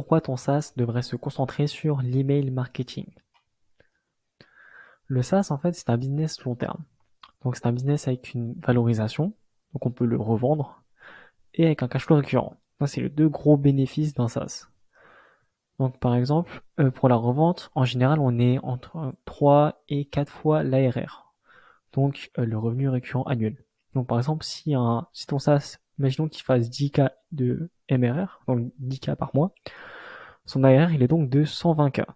pourquoi ton SaaS devrait se concentrer sur l'email marketing. Le SaaS, en fait, c'est un business long terme. Donc, c'est un business avec une valorisation. Donc, on peut le revendre et avec un cash flow récurrent. Ça, c'est les deux gros bénéfices d'un SaaS. Donc, par exemple, pour la revente, en général, on est entre 3 et 4 fois l'ARR. Donc, le revenu récurrent annuel. Donc, par exemple, si ton SaaS, imaginons qu'il fasse 10K de MRR, donc 10K par mois, son ARR, il est donc de 120K.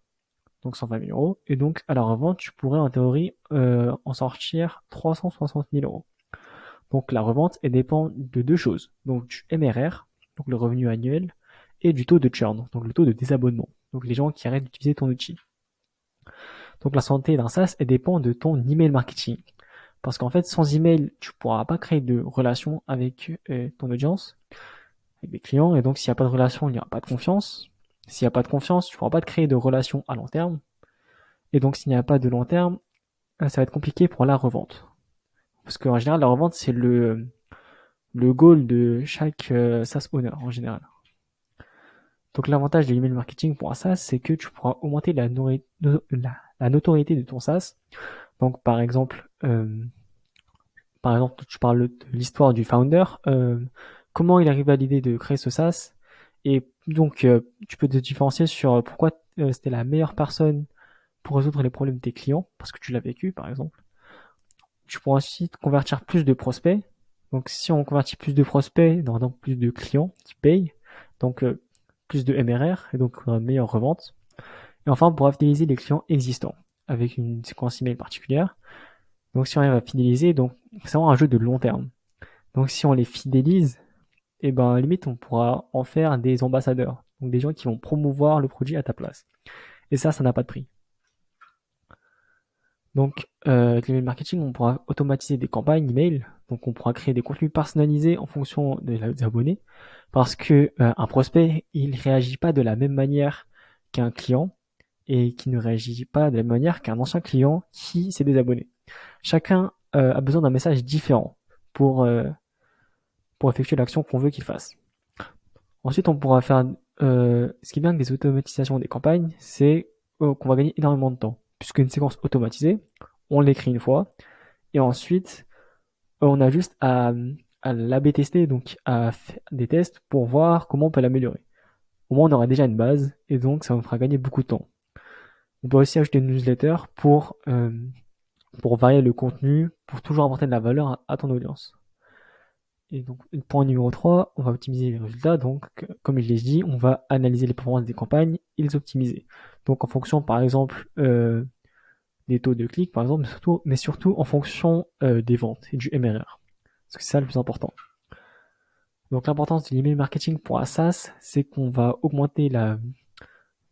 Donc 120 000 euros. Et donc, à la revente, tu pourrais en théorie en sortir 360 000 euros. Donc la revente, elle dépend de deux choses. Donc du MRR, donc le revenu annuel, et du taux de churn, donc le taux de désabonnement. Donc les gens qui arrêtent d'utiliser ton outil. Donc la santé d'un SaaS, elle dépend de ton email marketing. Parce qu'en fait, sans email, tu pourras pas créer de relation avec ton audience, avec des clients. Et donc, s'il n'y a pas de relation, il n'y aura pas de confiance. S'il n'y a pas de confiance, tu ne pourras pas te créer de relation à long terme. Et donc, s'il n'y a pas de long terme, ça va être compliqué pour la revente. Parce qu'en général, la revente, c'est le goal de chaque SaaS owner en général. Donc l'avantage de l'email marketing pour un SaaS, c'est que tu pourras augmenter la notoriété de ton SaaS. Donc par exemple, tu parles de l'histoire du founder, comment il arrive à l'idée de créer ce SaaS, et donc tu peux te différencier sur pourquoi c'était la meilleure personne pour résoudre les problèmes de tes clients, parce que tu l'as vécu par exemple. Tu pourras ensuite convertir plus de prospects. Donc si on convertit plus de prospects, dans donc plus de clients qui payent, donc plus de MRR et donc une meilleure revente. Et enfin, on pourra fidéliser les clients existants avec une séquence email particulière. Donc si on arrive à fidéliser, donc c'est vraiment un jeu de long terme. Donc si on les fidélise, et ben limite on pourra en faire des ambassadeurs, donc des gens qui vont promouvoir le produit à ta place. Et ça n'a pas de prix. Donc, avec l'email marketing, on pourra automatiser des campagnes email. Donc, on pourra créer des contenus personnalisés en fonction des abonnés. Parce que un prospect, il réagit pas de la même manière qu'un client et qui ne réagit pas de la même manière qu'un ancien client qui s'est désabonné. Chacun a besoin d'un message différent pour, euh, pour effectuer l'action qu'on veut qu'il fasse. Ensuite, on pourra faire... ce qui est bien avec des automatisations des campagnes, c'est qu'on va gagner énormément de temps. Puisqu'une séquence automatisée, on l'écrit une fois, et ensuite, on a juste à l'A/B tester, donc à faire des tests pour voir comment on peut l'améliorer. Au moins, on aura déjà une base, et donc ça nous fera gagner beaucoup de temps. On peut aussi ajouter une newsletter pour varier le contenu, pour toujours apporter de la valeur à ton audience. Et donc, point numéro 3, on va optimiser les résultats. Donc, comme je l'ai dit, on va analyser les performances des campagnes et les optimiser. Donc, en fonction, par exemple, des taux de clics, par exemple, mais surtout en fonction des ventes et du MRR. Parce que c'est ça le plus important. Donc, l'importance de l'email marketing pour un SaaS, c'est qu'on va augmenter la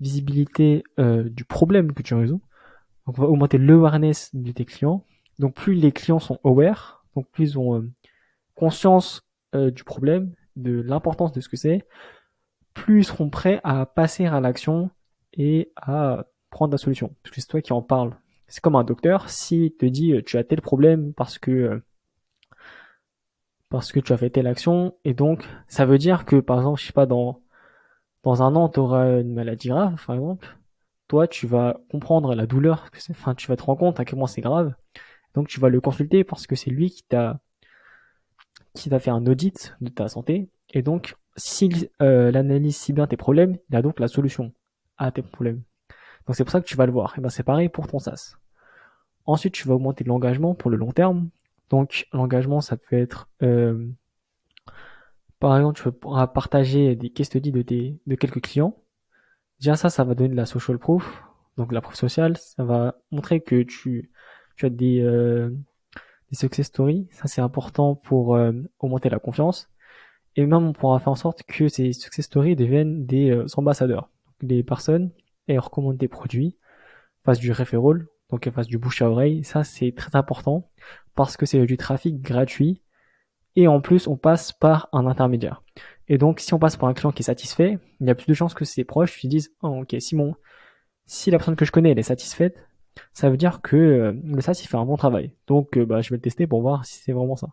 visibilité du problème que tu résous. Donc, on va augmenter l'awareness de tes clients. Donc, plus les clients sont aware, donc plus ils ont conscience du problème, de l'importance de ce que c'est, plus ils seront prêts à passer à l'action et à prendre la solution. Parce que c'est toi qui en parles. C'est comme un docteur, s'il te dit tu as tel problème parce que tu as fait telle action, et donc ça veut dire que par exemple, je sais pas, dans un an, tu auras une maladie grave, par exemple. Toi, tu vas comprendre la douleur que c'est, enfin, tu vas te rendre compte à quel point c'est grave. Donc, tu vas le consulter parce que c'est lui qui t'a fait un audit de ta santé. Et donc, s'il analyse si bien tes problèmes, il a donc la solution à tes problèmes. Donc, c'est pour ça que tu vas le voir. Et ben, c'est pareil pour ton SaaS. Ensuite, tu vas augmenter l'engagement pour le long terme. Donc, l'engagement, ça peut être, par exemple, tu pourras partager des case studies de quelques clients. Déjà, ça va donner de la social proof. Donc, la preuve sociale, ça va montrer que tu as des success stories. Ça, c'est important pour augmenter la confiance. Et même, on pourra faire en sorte que ces success stories deviennent des ambassadeurs. Donc, les personnes, elles recommandent des produits, fassent du referral, donc elles fassent du bouche à oreille. Ça, c'est très important parce que c'est du trafic gratuit. Et en plus, on passe par un intermédiaire. Et donc, si on passe par un client qui est satisfait, il y a plus de chances que ses proches se disent, oh, ok, si la personne que je connais, elle est satisfaite, ça veut dire que le SaaS, il fait un bon travail. Donc, bah, je vais le tester pour voir si c'est vraiment ça.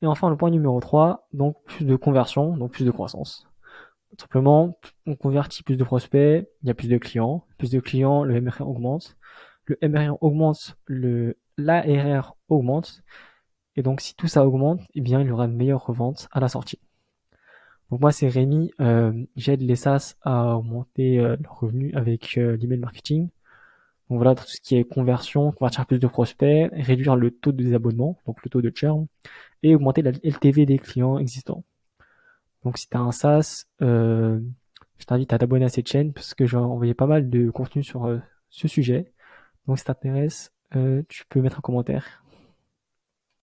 Et enfin, le point numéro 3, donc plus de conversion, donc plus de croissance. Tout simplement, on convertit plus de prospects, il y a plus de clients. Plus de clients, le MRR augmente. Le MRR augmente, l'ARR augmente. Et donc, si tout ça augmente, eh bien, il y aura une meilleure revente à la sortie. Donc moi, c'est Rémi. J'aide les SaaS à augmenter leurs revenus avec l'email marketing. Donc voilà, tout ce qui est conversion, convertir plus de prospects, réduire le taux de désabonnement, donc le taux de churn, et augmenter la LTV des clients existants. Donc si tu as un SaaS, je t'invite à t'abonner à cette chaîne parce que j'ai envoyé pas mal de contenu sur ce sujet. Donc si ça t'intéresse, tu peux mettre un commentaire.